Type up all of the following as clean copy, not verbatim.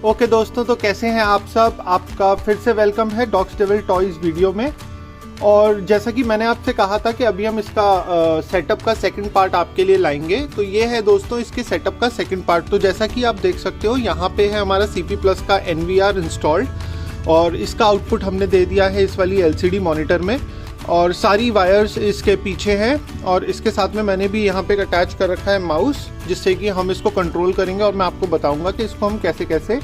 Okay दोस्तों, तो कैसे हैं आप सब। आपका फिर से वेलकम है डॉग्स डेविल टॉयज वीडियो में। और जैसा कि मैंने आपसे कहा था कि अभी हम इसका सेटअप का सेकंड पार्ट आपके लिए लाएंगे, तो ये है दोस्तों इसके सेटअप का सेकंड पार्ट। तो जैसा कि आप देख सकते हो यहाँ पे है हमारा CP Plus का NVR इंस्टॉल्ड और इसका आउटपुट हमने दे दिया है इस वाली LCD मॉनिटर में और सारी वायर्स इसके पीछे हैं। और इसके साथ में मैंने भी यहाँ पे अटैच कर रखा है माउस, जिससे कि हम इसको कंट्रोल करेंगे और मैं आपको बताऊंगा कि इसको हम कैसे कैसे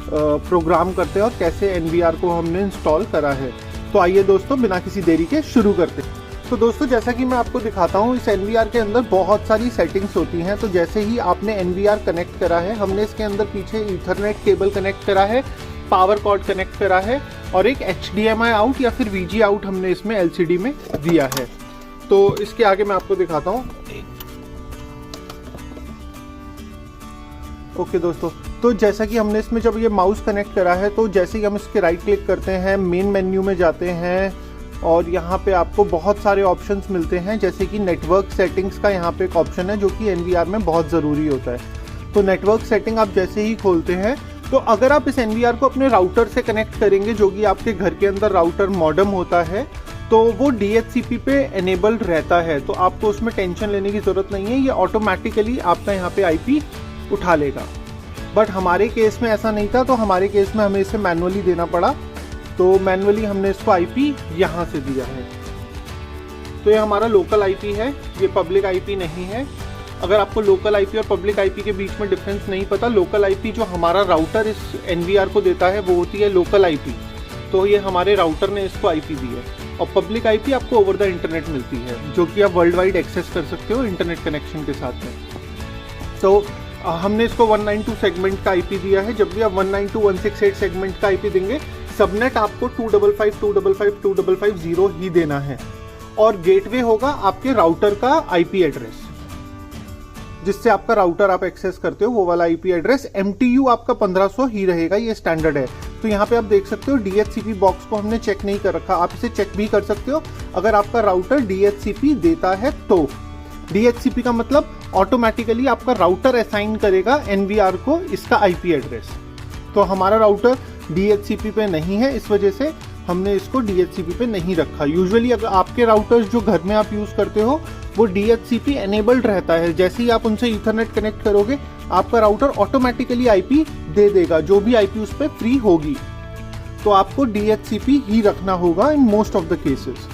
प्रोग्राम करते हैं और कैसे NVR को हमने इंस्टॉल करा है। तो आइए दोस्तों बिना किसी देरी के शुरू करते हैं। तो दोस्तों जैसा कि मैं आपको दिखाता हूँ, इस NVR के अंदर बहुत सारी सेटिंग्स होती हैं। तो जैसे ही आपने NVR कनेक्ट करा है, हमने इसके अंदर पीछे ईथरनेट केबल कनेक्ट करा है, पावर कॉर्ड कनेक्ट करा है और एक HDMI आउट या फिर VG आउट हमने इसमें LCD में दिया है। तो इसके आगे मैं आपको दिखाता हूँ। ओके दोस्तों, तो जैसा कि हमने इसमें जब ये माउस कनेक्ट करा है, तो जैसे ही हम इसके राइट क्लिक करते हैं, मेन मेन्यू में जाते हैं और यहाँ पे आपको बहुत सारे ऑप्शंस मिलते हैं। जैसे कि नेटवर्क सेटिंग्स का यहाँ पे एक ऑप्शन है जो कि NVR में बहुत ज़रूरी होता है। तो नेटवर्क सेटिंग आप जैसे ही खोलते हैं, तो अगर आप इस NVR को अपने राउटर से कनेक्ट करेंगे, जो कि आपके घर के अंदर राउटर मॉडेम होता है, तो वो DHCP पे एनेबल्ड रहता है। तो आपको उसमें टेंशन लेने की ज़रूरत नहीं है, ये ऑटोमेटिकली आपका यहाँ पे IP उठा लेगा। बट हमारे केस में ऐसा नहीं था, तो हमारे केस में हमें इसे मैनुअली देना पड़ा। तो मैनुअली हमने इसको IP यहाँ से दिया है। तो ये हमारा लोकल IP है, ये पब्लिक IP नहीं है। अगर आपको लोकल IP और पब्लिक IP के बीच में डिफरेंस नहीं पता, लोकल IP जो हमारा राउटर इस NVR को देता है वो होती है लोकल IP। तो ये हमारे राउटर ने इसको IP दी है। और पब्लिक IP आपको ओवर द इंटरनेट मिलती है, जो कि आप वर्ल्ड वाइड एक्सेस कर सकते हो इंटरनेट कनेक्शन के साथ में। तो हमने इसको 192 सेगमेंट का IP दिया है। जब भी आप 192.168 सेगमेंट का IP देंगे, सबनेट आपको 255.255.255.0 ही देना है। और गेटवे होगा आपके राउटर का IP एड्रेस, जिससे आपका राउटर आप एक्सेस करते हो, वो वाला IP एड्रेस। MTU आपका 1500 ही रहेगा, ये स्टैंडर्ड है। तो यहाँ पे आप देख सकते हो DHCP बॉक्स को हमने चेक नहीं कर रखा, आप इसे चेक भी कर सकते हो अगर आपका राउटर DHCP देता है तो। DHCP का मतलब ऑटोमेटिकली आपका राउटर असाइन करेगा NVR को इसका IP एड्रेस। तो हमारा राउटर DHCP पे नहीं है, इस वजह से हमने इसको DHCP पे नहीं रखा। यूजुअली अगर आपके राउटर्स जो घर में आप यूज़ करते हो वो DHCP एनेबल्ड रहता है। जैसे ही आप उनसे ईथरनेट कनेक्ट करोगे, आपका राउटर ऑटोमेटिकली IP दे देगा, जो भी IP उस पर फ्री होगी। तो आपको DHCP ही रखना होगा in most of the cases.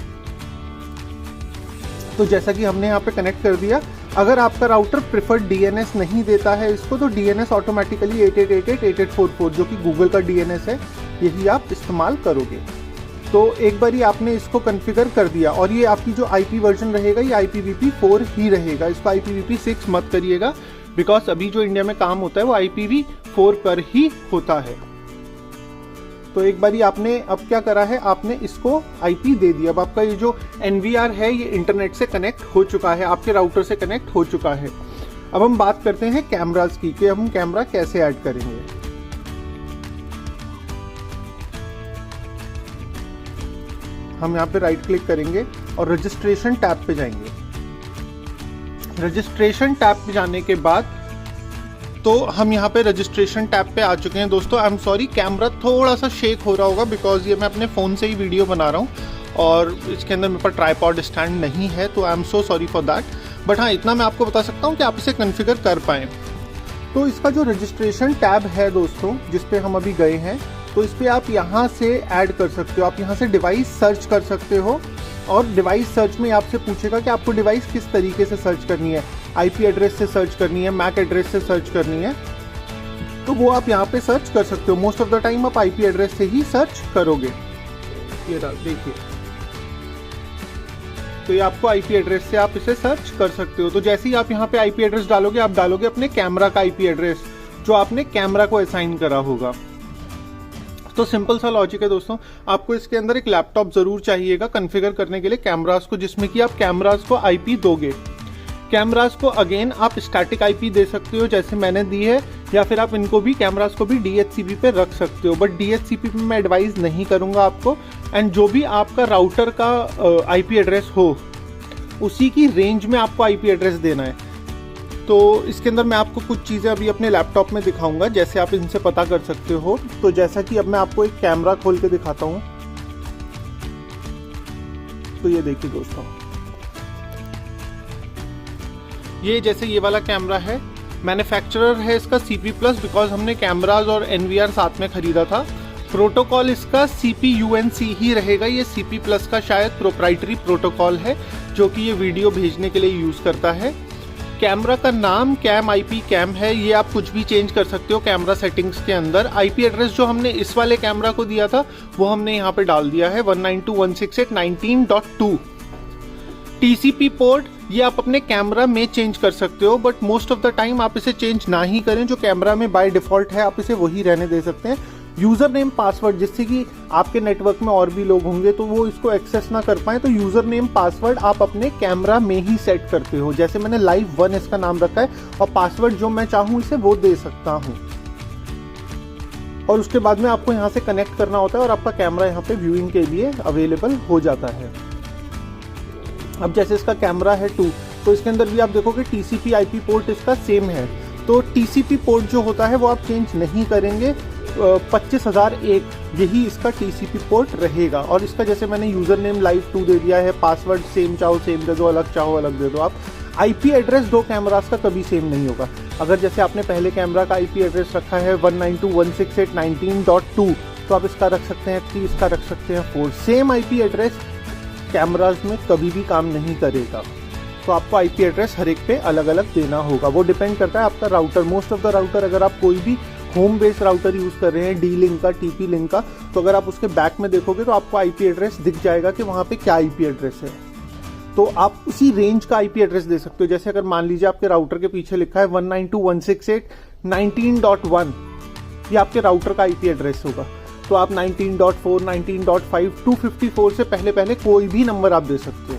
तो जैसा कि हमने यहाँ पे कनेक्ट कर दिया। अगर आपका राउटर प्रिफर्ड DNS नहीं देता है इसको, तो DNS ऑटोमेटिकली 88888844 जो कि गूगल का DNS है, यही आप इस्तेमाल करोगे। तो एक बार ही आपने इसको कॉन्फ़िगर कर दिया और ये आपकी जो IP वर्जन रहेगा ये IPv4 ही रहेगा। इसको IPv6 मत करिएगा, बिकॉज अभी जो इंडिया में काम होता है वो IPv4 पर ही होता है। तो एक बार ही आपने अब क्या करा है, आपने इसको IP दे दिया। अब आपका ये जो NVR है ये इंटरनेट से कनेक्ट हो चुका है, आपके राउटर से कनेक्ट हो चुका है। अब हम बात करते हैं कैमरास की, कि हम कैमरा कैसे ऐड करेंगे। हम यहाँ पे राइट क्लिक करेंगे और रजिस्ट्रेशन टैब पे जाएंगे। रजिस्ट्रेशन टैब पे जाने के बाद तो हम यहाँ पे रजिस्ट्रेशन टैब पे आ चुके हैं। दोस्तों आई एम सॉरी, कैमरा थोड़ा सा शेक हो रहा होगा, बिकॉज ये मैं अपने फ़ोन से ही वीडियो बना रहा हूँ और इसके अंदर मेरे पास ट्राइपॉड स्टैंड नहीं है, तो I am so sorry for that. But हाँ, इतना मैं आपको बता सकता हूँ कि आप इसे कॉन्फ़िगर कर पाएँ। तो इसका जो रजिस्ट्रेशन टैब है दोस्तों, जिस पे हम अभी गए हैं, तो इस पर आप यहाँ से ऐड कर सकते हो। आप यहाँ से डिवाइस सर्च कर सकते हो और डिवाइस सर्च में आपसे पूछेगा कि आपको डिवाइस किस तरीके से सर्च करनी है, IP एड्रेस से सर्च करनी है, मैक एड्रेस से सर्च करनी है, तो वो आप यहाँ पे सर्च कर सकते हो। मोस्ट ऑफ द टाइम आप IP एड्रेस से ही सर्च करोगे। ये देखिए, तो ये आपको IP एड्रेस से आप इसे सर्च कर सकते हो। तो जैसे ही आप यहाँ पे IP एड्रेस डालोगे, आप डालोगे अपने कैमरा का IP एड्रेस जो आपने कैमरा को असाइन करा होगा। तो सिंपल सा लॉजिक है दोस्तों। आपको इसके अंदर एक लैपटॉप जरूर चाहिएगा कॉन्फ़िगर करने के लिए कैमरास को, जिसमें कि आप कैमरास को IP दोगे। कैमरास को अगेन आप स्टैटिक IP दे सकते हो जैसे मैंने दी है, या फिर आप इनको भी कैमरास को भी DHCP पे रख सकते हो। बट DHCP पे मैं एडवाइस नहीं करूँगा आपको। एंड जो भी आपका राउटर का IP एड्रेस हो, उसी की रेंज में आपको IP एड्रेस देना है। तो इसके अंदर मैं आपको कुछ चीज़ें अभी अपने लैपटॉप में दिखाऊंगा, जैसे आप इनसे पता कर सकते हो। तो जैसा कि अब मैं आपको एक कैमरा खोल के दिखाता हूँ। तो ये देखिए दोस्तों, ये जैसे ये वाला कैमरा है, मैन्युफैक्चरर है इसका CP+, बिकॉज हमने कैमराज और NVR साथ में खरीदा था। प्रोटोकॉल इसका CP-UNC ही रहेगा। ये CP+ का शायद प्रोप्राइटरी प्रोटोकॉल है जो कि ये वीडियो भेजने के लिए यूज़ करता है। कैमरा का नाम कैम IP कैम है। ये आप कुछ भी चेंज कर सकते हो कैमरा सेटिंग्स के अंदर। IP एड्रेस जो हमने इस वाले कैमरा को दिया था वो हमने यहाँ पे डाल दिया है 192.168.19.2। TCP पोर्ट ये आप अपने कैमरा में चेंज कर सकते हो, but most of the time आप इसे चेंज ना ही करें। जो कैमरा में बाय डिफॉल्ट है आप इसे वही रहने दे सकते हैं। यूज़र नेम पासवर्ड, जिससे कि आपके नेटवर्क में और भी लोग होंगे तो वो इसको एक्सेस ना कर पाए, तो यूज़र नेम पासवर्ड आप अपने कैमरा में ही सेट करते हो। जैसे मैंने Live1 इसका नाम रखा है और पासवर्ड जो मैं चाहूँ इसे वो दे सकता हूँ। और उसके बाद में आपको यहाँ से कनेक्ट करना होता है और आपका कैमरा यहाँ पे व्यूइंग के लिए अवेलेबल हो जाता है। अब जैसे इसका कैमरा है 2, तो इसके अंदर भी आप देखोगे TCP IP पोर्ट इसका सेम है। तो TCP पोर्ट जो होता है वो आप चेंज नहीं करेंगे। 25001 यही इसका TCP पोर्ट रहेगा। और इसका जैसे मैंने यूज़र नेम Live2 दे दिया है, पासवर्ड सेम चाहो सेम दे दो, अलग चाहो अलग दे दो आप। IP एड्रेस दो कैमरास का कभी सेम नहीं होगा। अगर जैसे आपने पहले कैमरा का IP एड्रेस रखा है 192.168.19.2, तो आप इसका रख सकते हैं 3, इसका रख सकते हैं 4। सेम IP एड्रेस कैमराज में कभी भी काम नहीं करेगा। तो आपको IP एड्रेस हर एक पे अलग अलग देना होगा। वो डिपेंड करता है आपका router. Most of the router, अगर आप कोई भी होम बेस राउटर यूज़ कर रहे हैं D-Link का, TP-Link का, तो अगर आप उसके बैक में देखोगे तो आपको IP एड्रेस दिख जाएगा कि वहाँ पे क्या IP एड्रेस है। तो आप उसी रेंज का IP एड्रेस दे सकते हो। जैसे अगर मान लीजिए आपके राउटर के पीछे लिखा है 192.168.19.1, ये आपके राउटर का IP एड्रेस होगा। तो आप 19.4, 19.5, 254 से पहले पहले कोई भी नंबर आप दे सकते हो।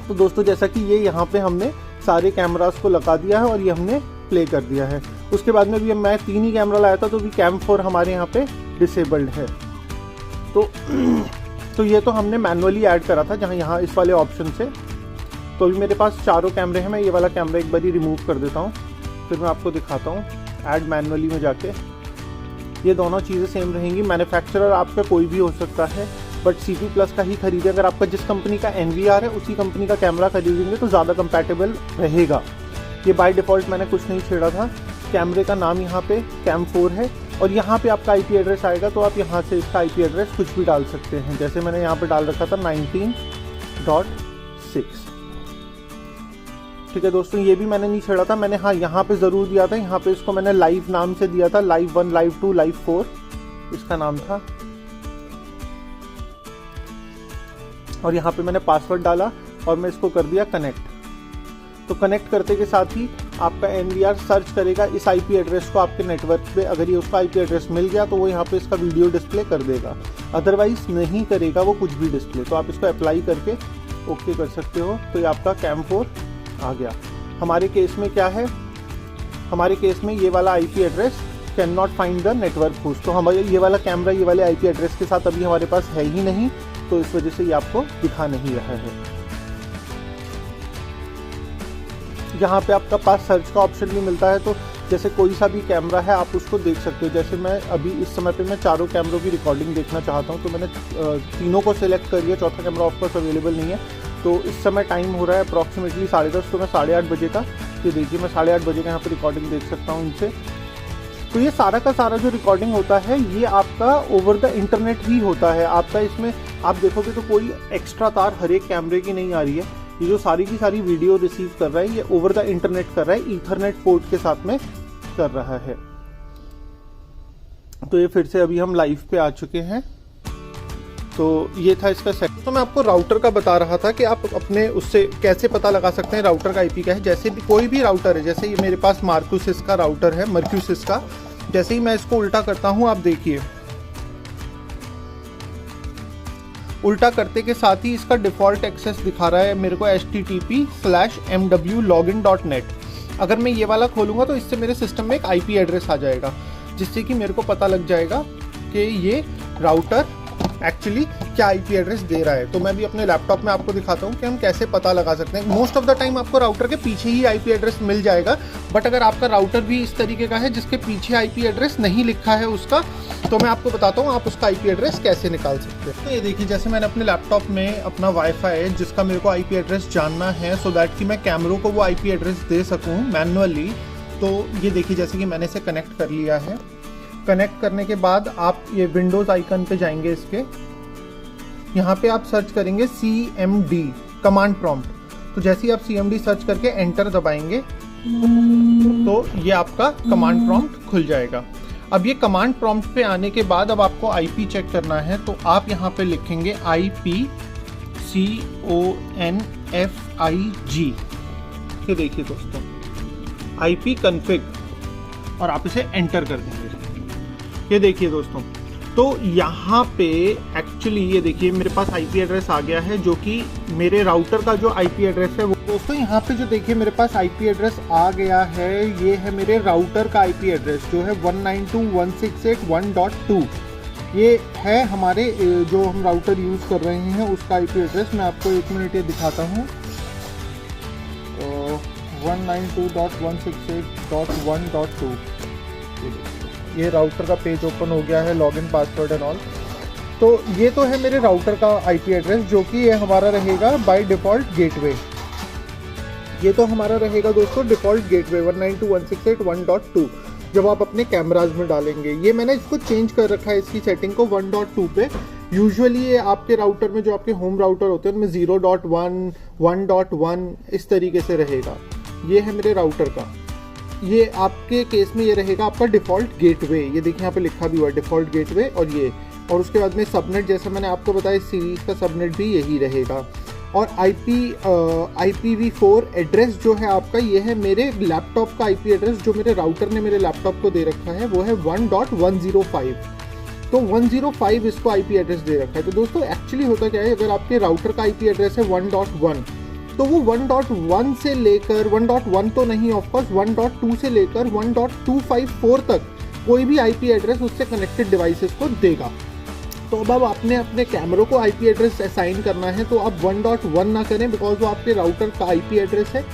तो दोस्तों जैसा कि ये यहाँ पे हमने सारे कैमरास को लगा दिया है और ये हमने प्ले कर दिया है। उसके बाद में भी मैं 3 ही कैमरा लाया था, तो भी कैम 4 हमारे यहाँ पे डिसेबल्ड है। तो ये तो हमने मैनुअली ऐड करा था यहाँ इस वाले ऑप्शन से। तो अभी मेरे पास चारों कैमरे हैं। मैं ये वाला कैमरा एक बार ही रिमूव कर देता हूँ, फिर मैं आपको दिखाता हूँ ऐड मैनुअली में जाके। ये दोनों चीज़ें सेम रहेंगी। मैन्युफैक्चरर आपका कोई भी हो सकता है, बट CP+ का ही खरीदें। अगर आपका जिस कंपनी का NVR है उसी कंपनी का कैमरा खरीदेंगे तो ज़्यादा कंपैटिबल रहेगा। ये बाय डिफ़ॉल्ट मैंने कुछ नहीं छेड़ा था। कैमरे का नाम यहाँ पे कैम 4 है और यहाँ पे आपका IP एड्रेस आएगा, तो आप यहाँ से इसका IP एड्रेस कुछ भी डाल सकते हैं। जैसे मैंने यहाँ पे डाल रखा था 19.6। ठीक है दोस्तों, ये भी मैंने नहीं छेड़ा था। मैंने हाँ यहाँ पे ज़रूर दिया था। यहाँ पे इसको मैंने लाइव नाम से दिया था, Live1, Live2, Live4 इसका नाम था। और यहाँ पे मैंने पासवर्ड डाला और मैं इसको कर दिया कनेक्ट। तो कनेक्ट करते के साथ ही आपका NVR सर्च करेगा इस IP एड्रेस को आपके नेटवर्क पे। अगर ये उसका IP एड्रेस मिल गया तो वो यहाँ पे इसका वीडियो डिस्प्ले कर देगा, अदरवाइज नहीं करेगा वो कुछ भी डिस्प्ले। तो आप इसको अप्लाई करके ओके कर सकते हो। तो ये आपका कैम 4 आ गया। हमारे केस में क्या है, हमारे केस में ये वाला IP address can not find the network host. तो हमारे ये वाला कैमरा ये वाले IP एड्रेस के साथ अभी हमारे पास है ही नहीं, तो इस वजह से ये आपको दिखा नहीं रहा है। यहाँ पे आपका पास सर्च का ऑप्शन भी मिलता है, तो जैसे कोई सा भी कैमरा है आप उसको देख सकते हो। जैसे मैं अभी इस समय पे मैं चारों कैमरों की रिकॉर्डिंग देखना चाहता हूँ, तो मैंने तीनों को सिलेक्ट कर लिया। चौथा कैमरा ऑफ कोर्स अवेलेबल नहीं है। तो इस समय टाइम हो रहा है अप्रॉक्सीमेटली 10:30, तो मैं 8:30 बजे का, ये देखिए मैं 8:30 बजे का यहाँ पे रिकॉर्डिंग देख सकता हूँ इनसे। तो ये सारा का सारा जो रिकॉर्डिंग होता है ये आपका ओवर द इंटरनेट ही होता है। आपका इसमें आप देखोगे तो कोई एक्स्ट्रा तार हर एक कैमरे की नहीं आ रही है। ये जो सारी की सारी वीडियो रिसीव कर रहा है ये ओवर द इंटरनेट कर रहा है, ईथरनेट पोर्ट के साथ में कर रहा है। तो ये फिर से अभी हम लाइव पे आ चुके हैं। तो ये था इसका सेट। तो मैं आपको राउटर का बता रहा था कि आप अपने उससे कैसे पता लगा सकते हैं राउटर का IP क्या है। जैसे भी कोई भी राउटर है, जैसे ये मेरे पास मार्क्यूसिस का राउटर है, मर्क्यूसिस का। जैसे ही मैं इसको उल्टा करता हूँ आप देखिए, उल्टा करते के साथ ही इसका डिफ़ॉल्ट एक्सेस दिखा रहा है मेरे को http:/mwlogin.net। अगर मैं ये वाला खोलूँगा तो इससे मेरे सिस्टम में एक IP एड्रेस आ जाएगा, जिससे कि मेरे को पता लग जाएगा कि ये राउटर एक्चुअली क्या आईपी एड्रेस दे रहा है। तो मैं भी अपने लैपटॉप में आपको दिखाता हूँ कि हम कैसे पता लगा सकते हैं। मोस्ट ऑफ द टाइम आपको राउटर के पीछे ही आईपी एड्रेस मिल जाएगा, बट अगर आपका राउटर भी इस तरीके का है जिसके पीछे आईपी एड्रेस नहीं लिखा है उसका, तो मैं आपको बताता हूँ आप उसका आईपी एड्रेस कैसे निकाल सकते हैं। तो ये देखिए, जैसे मैंने अपने लैपटॉप में अपना वाईफाई है जिसका मेरे को आईपी एड्रेस जानना है, सो दैट कि मैं कैमरों को वो आईपी एड्रेस दे सकूँ मैन्युअली। तो ये देखिए, जैसे कि मैंने इसे कनेक्ट कर लिया है। कनेक्ट करने के बाद आप ये विंडोज़ आइकन पे जाएंगे, इसके यहाँ पे आप सर्च करेंगे CMD कमांड प्रॉम्प्ट। तो जैसे ही आप CMD सर्च करके एंटर दबाएंगे तो ये आपका कमांड प्रॉम्प्ट खुल जाएगा। अब ये कमांड प्रॉम्प्ट पे आने के बाद अब आपको आईपी चेक करना है, तो आप यहाँ पे लिखेंगे IP CONFIG। ये देखिए दोस्तों, IP config, और आप इसे एंटर कर देंगे। ये देखिए दोस्तों, तो यहाँ पे एक्चुअली ये देखिए मेरे पास आईपी एड्रेस आ गया है जो कि मेरे राउटर का जो आईपी एड्रेस है वो। दोस्तों यहाँ पे जो देखिए मेरे पास आईपी एड्रेस आ गया है, ये है मेरे राउटर का आईपी एड्रेस जो है 192.168.1.2। ये है हमारे जो हम राउटर यूज़ कर रहे हैं उसका आईपी एड्रेस। मैं आपको 1 मिनट ये दिखाता हूँ। 192.168.1.2। ये राउटर का पेज ओपन हो गया है, लॉगिन पासवर्ड एंड ऑल। तो ये तो है मेरे राउटर का आईपी एड्रेस जो कि ये हमारा रहेगा बाय डिफ़ॉल्ट गेटवे। ये तो हमारा रहेगा दोस्तों डिफ़ॉल्ट गेटवे 192.168.1.2 जब आप अपने कैमराज में डालेंगे। ये मैंने इसको चेंज कर रखा है, इसकी सेटिंग को 1.2 पे। यूजुअली ये आपके राउटर में जो आपके होम राउटर होते हैं उनमें 0.1, 1.1 इस तरीके से रहेगा। ये है मेरे राउटर का। ये आपके केस में ये रहेगा आपका डिफ़ॉल्ट गेटवे। ये देखिए यहाँ पे लिखा भी हुआ है डिफ़ॉल्ट गेटवे, और उसके बाद में सबनेट, जैसे मैंने आपको बताया सीरीज़ का सबनेट भी यही रहेगा। और IPv4 एड्रेस जो है आपका, ये है मेरे लैपटॉप का आईपी एड्रेस जो मेरे राउटर ने मेरे लैपटॉप को दे रखा है, वो है 1.105। तो 105 इसको आईपी एड्रेस दे रखा है। तो दोस्तों एक्चुअली होता क्या है, अगर आपके राउटर का आईपी एड्रेस है 1.1, तो वो 1.1 से लेकर 1.1 तो नहीं ऑफकोर्स 1.2 से लेकर 1.254 तक कोई भी आईपी एड्रेस उससे कनेक्टेड डिवाइसेस को देगा। तो अब आपने अपने कैमरों को आईपी एड्रेस असाइन करना है, तो आप 1.1 ना करें बिकॉज वो आपके राउटर का आईपी एड्रेस है।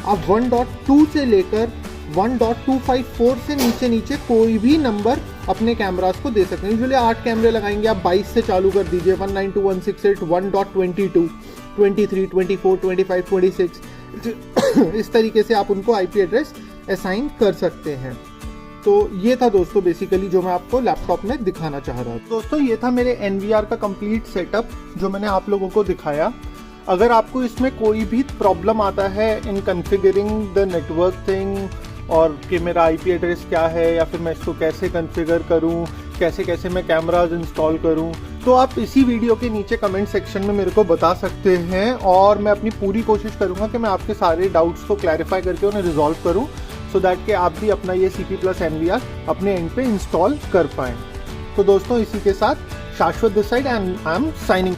आप 1.2 से लेकर 1.254 से नीचे कोई भी नंबर अपने कैमरास को दे सकते हैं। यूजुअली 8 कैमरे लगाएंगे आप, 22 से चालू कर दीजिए 192.168.1.22, 23, 24, 25, 26 इस तरीके से आप उनको आईपी एड्रेस असाइन कर सकते हैं। तो ये था दोस्तों बेसिकली जो मैं आपको लैपटॉप में दिखाना चाह रहा था। दोस्तों ये था मेरे NVR का कंप्लीट सेटअप जो मैंने आप लोगों को दिखाया। अगर आपको इसमें कोई भी प्रॉब्लम आता है इन कॉन्फ़िगरिंग द नेटवर्क थिंग, और कि मेरा आईपी एड्रेस क्या है या फिर मैं इसको कैसे कॉन्फ़िगर करूं, कैसे मैं कैमराज इंस्टॉल करूं, तो आप इसी वीडियो के नीचे कमेंट सेक्शन में मेरे को बता सकते हैं, और मैं अपनी पूरी कोशिश करूंगा कि मैं आपके सारे डाउट्स को क्लैरिफाई करके उन्हें रिजॉल्व करूं, सो दैट कि आप भी अपना ये CP+NVR अपने एंड पे इंस्टॉल कर पाएँ। तो दोस्तों इसी के साथ शाश्वत this side and I am signing.